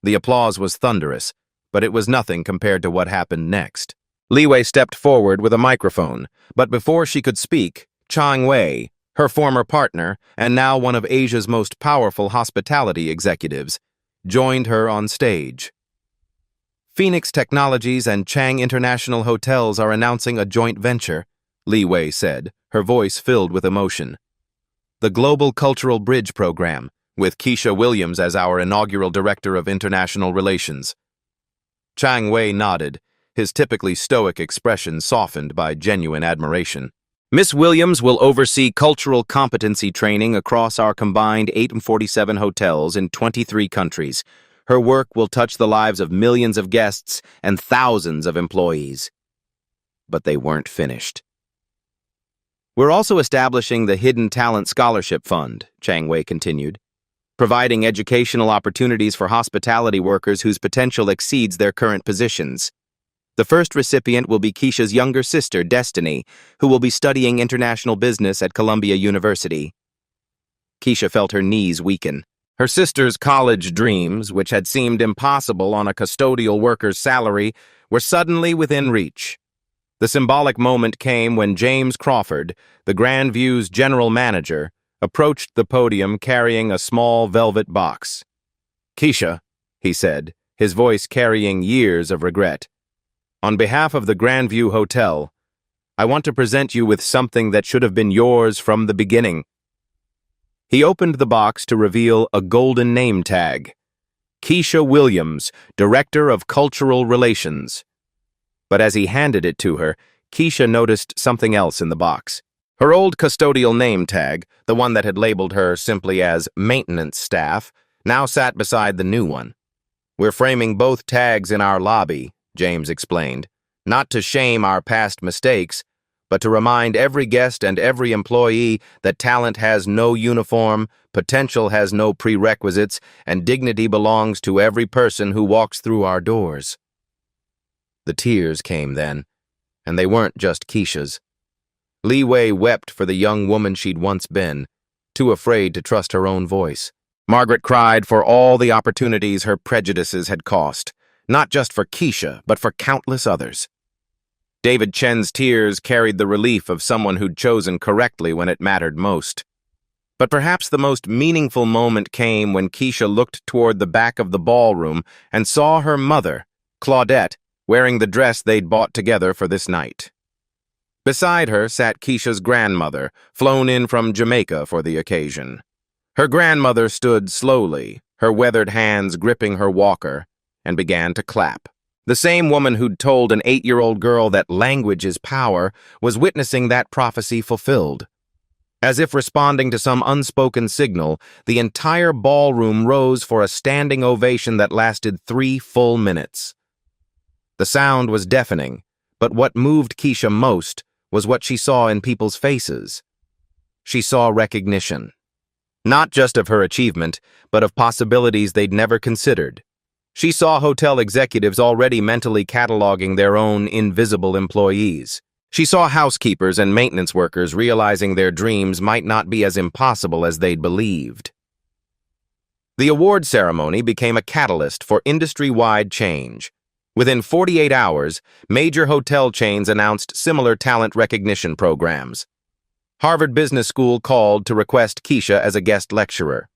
The applause was thunderous, but it was nothing compared to what happened next. Li Wei stepped forward with a microphone, but before she could speak, Chang Wei, her former partner and now one of Asia's most powerful hospitality executives, joined her on stage. "Phoenix Technologies and Chang International Hotels are announcing a joint venture," Li Wei said, her voice filled with emotion. "The Global Cultural Bridge Program, with Keisha Williams as our inaugural Director of International Relations. Chang Wei nodded, his typically stoic expression softened by genuine admiration. Miss Williams will oversee cultural competency training across our combined 847 hotels in 23 countries. Her work will touch the lives of millions of guests and thousands of employees. But they weren't finished. We're also establishing the Hidden Talent Scholarship Fund, Chang Wei continued, providing educational opportunities for hospitality workers whose potential exceeds their current positions. The first recipient will be Keisha's younger sister, Destiny, who will be studying international business at Columbia University. Keisha felt her knees weaken. Her sister's college dreams, which had seemed impossible on a custodial worker's salary, were suddenly within reach. The symbolic moment came when James Crawford, the Grandview's general manager, approached the podium carrying a small velvet box. "Keisha," he said, his voice carrying years of regret, "on behalf of the Grandview Hotel, I want to present you with something that should have been yours from the beginning." He opened the box to reveal a golden name tag. Keisha Williams, Director of Cultural Relations. But as he handed it to her, Keisha noticed something else in the box. Her old custodial name tag, the one that had labeled her simply as maintenance staff, now sat beside the new one. "We're framing both tags in our lobby," James explained, "not to shame our past mistakes, but to remind every guest and every employee that talent has no uniform, potential has no prerequisites, and dignity belongs to every person who walks through our doors." The tears came then, and they weren't just Keisha's. Li Wei wept for the young woman she'd once been, too afraid to trust her own voice. Margaret cried for all the opportunities her prejudices had cost, not just for Keisha, but for countless others. David Chen's tears carried the relief of someone who'd chosen correctly when it mattered most. But perhaps the most meaningful moment came when Keisha looked toward the back of the ballroom and saw her mother, Claudette, wearing the dress they'd bought together for this night. Beside her sat Keisha's grandmother, flown in from Jamaica for the occasion. Her grandmother stood slowly, her weathered hands gripping her walker, and began to clap. The same woman who'd told an 8-year-old girl that language is power was witnessing that prophecy fulfilled. As if responding to some unspoken signal, the entire ballroom rose for a standing ovation that lasted 3 full minutes. The sound was deafening, but what moved Keisha most was what she saw in people's faces. She saw recognition. Not just of her achievement, but of possibilities they'd never considered. She saw hotel executives already mentally cataloging their own invisible employees. She saw housekeepers and maintenance workers realizing their dreams might not be as impossible as they'd believed. The award ceremony became a catalyst for industry-wide change. Within 48 hours, major hotel chains announced similar talent recognition programs. Harvard Business School called to request Keisha as a guest lecturer.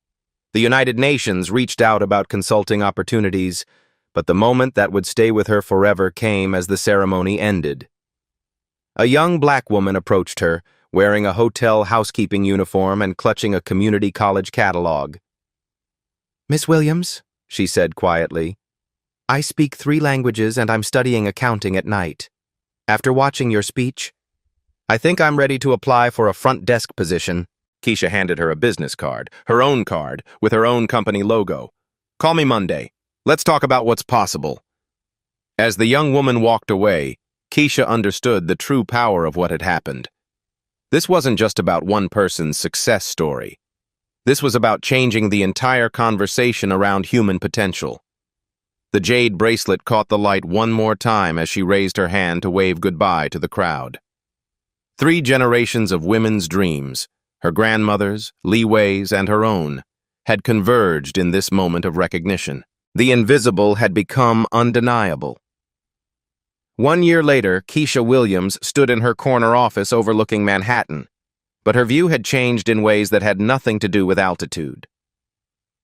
The United Nations reached out about consulting opportunities, but the moment that would stay with her forever came as the ceremony ended. A young black woman approached her, wearing a hotel housekeeping uniform and clutching a community college catalog. "Miss Williams," she said quietly, "I speak 3 languages and I'm studying accounting at night. After watching your speech, I think I'm ready to apply for a front desk position." Keisha handed her a business card, her own card, with her own company logo. "Call me Monday. Let's talk about what's possible." As the young woman walked away, Keisha understood the true power of what had happened. This wasn't just about one person's success story. This was about changing the entire conversation around human potential. The jade bracelet caught the light one more time as she raised her hand to wave goodbye to the crowd. 3 generations of women's dreams, her grandmother's, Li Wei's, and her own, had converged in this moment of recognition. The invisible had become undeniable. 1 year later, Keisha Williams stood in her corner office overlooking Manhattan, but her view had changed in ways that had nothing to do with altitude.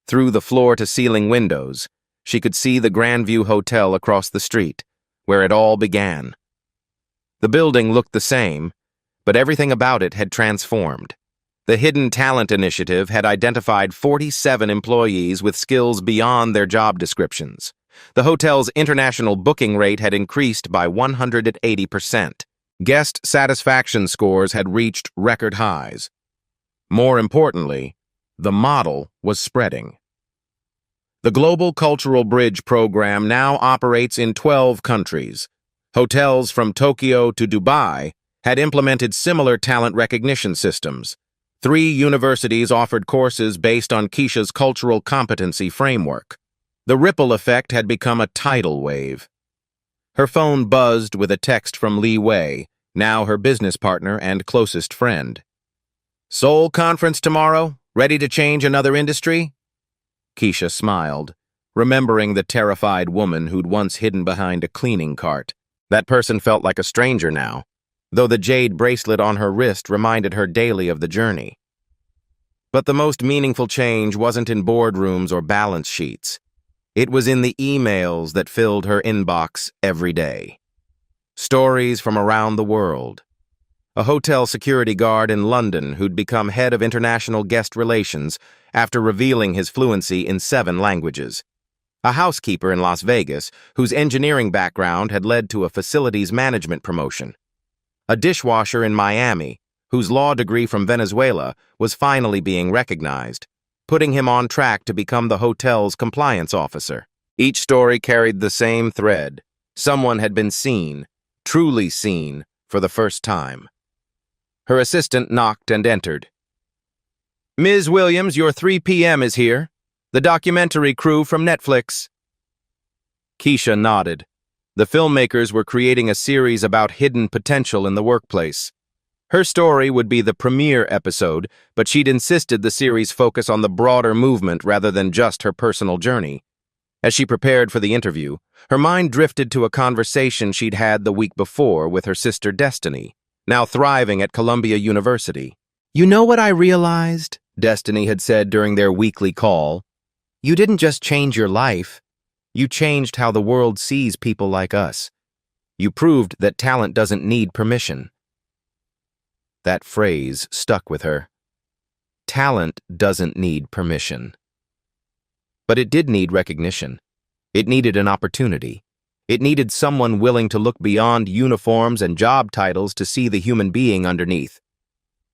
Through the floor-to-ceiling windows, she could see the Grandview Hotel across the street, where it all began. The building looked the same, but everything about it had transformed. The Hidden Talent Initiative had identified 47 employees with skills beyond their job descriptions. The hotel's international booking rate had increased by 180%. Guest satisfaction scores had reached record highs. More importantly, the model was spreading. The Global Cultural Bridge program now operates in 12 countries. Hotels from Tokyo to Dubai had implemented similar talent recognition systems. 3 universities offered courses based on Keisha's cultural competency framework. The ripple effect had become a tidal wave. Her phone buzzed with a text from Li Wei, now her business partner and closest friend. "Seoul conference tomorrow? Ready to change another industry?" Keisha smiled, remembering the terrified woman who'd once hidden behind a cleaning cart. That person felt like a stranger now, though the jade bracelet on her wrist reminded her daily of the journey. But the most meaningful change wasn't in boardrooms or balance sheets. It was in the emails that filled her inbox every day. Stories from around the world. A hotel security guard in London who'd become head of international guest relations after revealing his fluency in 7 languages. A housekeeper in Las Vegas whose engineering background had led to a facilities management promotion. A dishwasher in Miami whose law degree from Venezuela was finally being recognized, putting him on track to become the hotel's compliance officer. Each story carried the same thread. Someone had been seen, truly seen, for the first time. Her assistant knocked and entered. "Ms. Williams, your 3 p.m. is here. The documentary crew from Netflix." Keisha nodded. The filmmakers were creating a series about hidden potential in the workplace. Her story would be the premiere episode, but she'd insisted the series focus on the broader movement rather than just her personal journey. As she prepared for the interview, her mind drifted to a conversation she'd had the week before with her sister Destiny, now thriving at Columbia University. "You know what I realized?" Destiny had said during their weekly call. "You didn't just change your life. You changed how the world sees people like us. You proved that talent doesn't need permission." That phrase stuck with her. Talent doesn't need permission. But it did need recognition. It needed an opportunity. It needed someone willing to look beyond uniforms and job titles to see the human being underneath.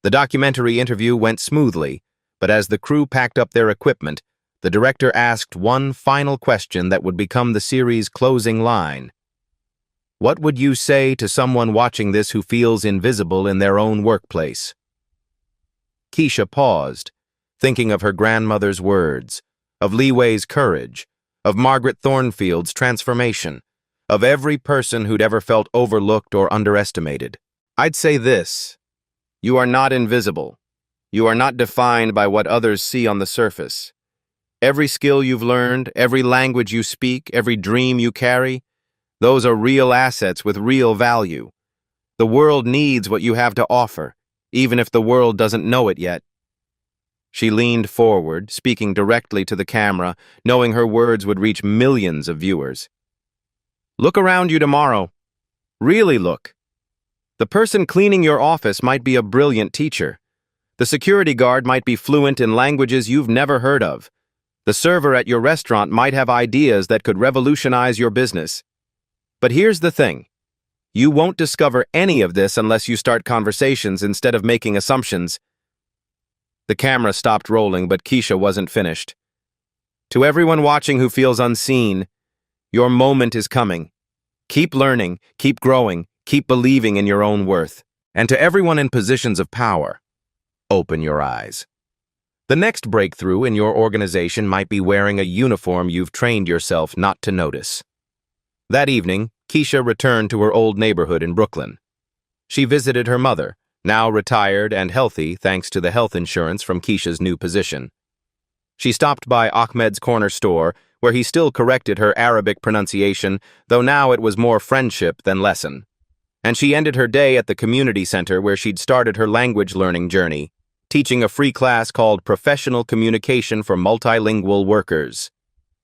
The documentary interview went smoothly, but as the crew packed up their equipment, the director asked one final question that would become the series' closing line. What would you say to someone watching this who feels invisible in their own workplace? Keisha paused, thinking of her grandmother's words, of Li Wei's courage, of Margaret Thornfield's transformation, of every person who'd ever felt overlooked or underestimated. I'd say this: you are not invisible. You are not defined by what others see on the surface. Every skill you've learned, every language you speak, every dream you carry, those are real assets with real value. The world needs what you have to offer, even if the world doesn't know it yet. She leaned forward, speaking directly to the camera, knowing her words would reach millions of viewers. Look around you tomorrow. Really look. The person cleaning your office might be a brilliant teacher. The security guard might be fluent in languages you've never heard of. The server at your restaurant might have ideas that could revolutionize your business. But here's the thing. You won't discover any of this unless you start conversations instead of making assumptions. The camera stopped rolling, but Keisha wasn't finished. To everyone watching who feels unseen, your moment is coming. Keep learning, keep growing, keep believing in your own worth. And to everyone in positions of power, open your eyes. The next breakthrough in your organization might be wearing a uniform you've trained yourself not to notice. That evening, Keisha returned to her old neighborhood in Brooklyn. She visited her mother, now retired and healthy thanks to the health insurance from Keisha's new position. She stopped by Ahmed's corner store, where he still corrected her Arabic pronunciation, though now it was more friendship than lesson. And she ended her day at the community center where she'd started her language learning journey, teaching a free class called Professional Communication for Multilingual Workers.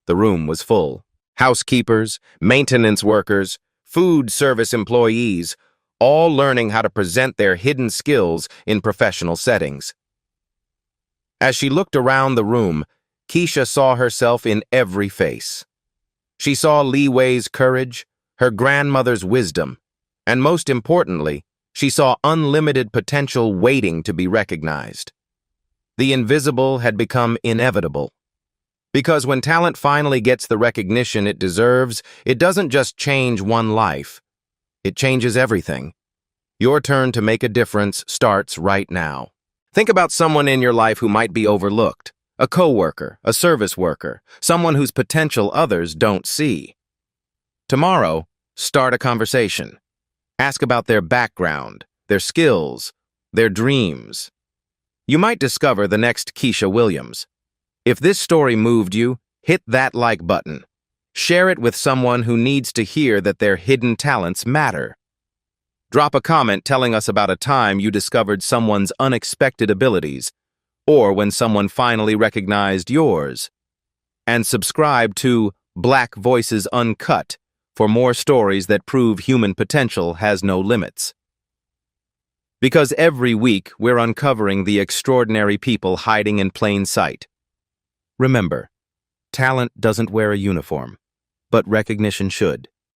The room was full. Housekeepers, maintenance workers, food service employees, all learning how to present their hidden skills in professional settings. As she looked around the room, Keisha saw herself in every face. She saw Li Wei's courage, her grandmother's wisdom, and most importantly, she saw unlimited potential waiting to be recognized. The invisible had become inevitable. Because when talent finally gets the recognition it deserves, it doesn't just change one life. It changes everything. Your turn to make a difference starts right now. Think about someone in your life who might be overlooked. A coworker, a service worker, someone whose potential others don't see. Tomorrow, start a conversation. Ask about their background, their skills, their dreams. You might discover the next Keisha Williams. If this story moved you, hit that like button. Share it with someone who needs to hear that their hidden talents matter. Drop a comment telling us about a time you discovered someone's unexpected abilities, or when someone finally recognized yours. And subscribe to Black Voices Uncut for more stories that prove human potential has no limits. Because every week we're uncovering the extraordinary people hiding in plain sight. Remember, talent doesn't wear a uniform, but recognition should.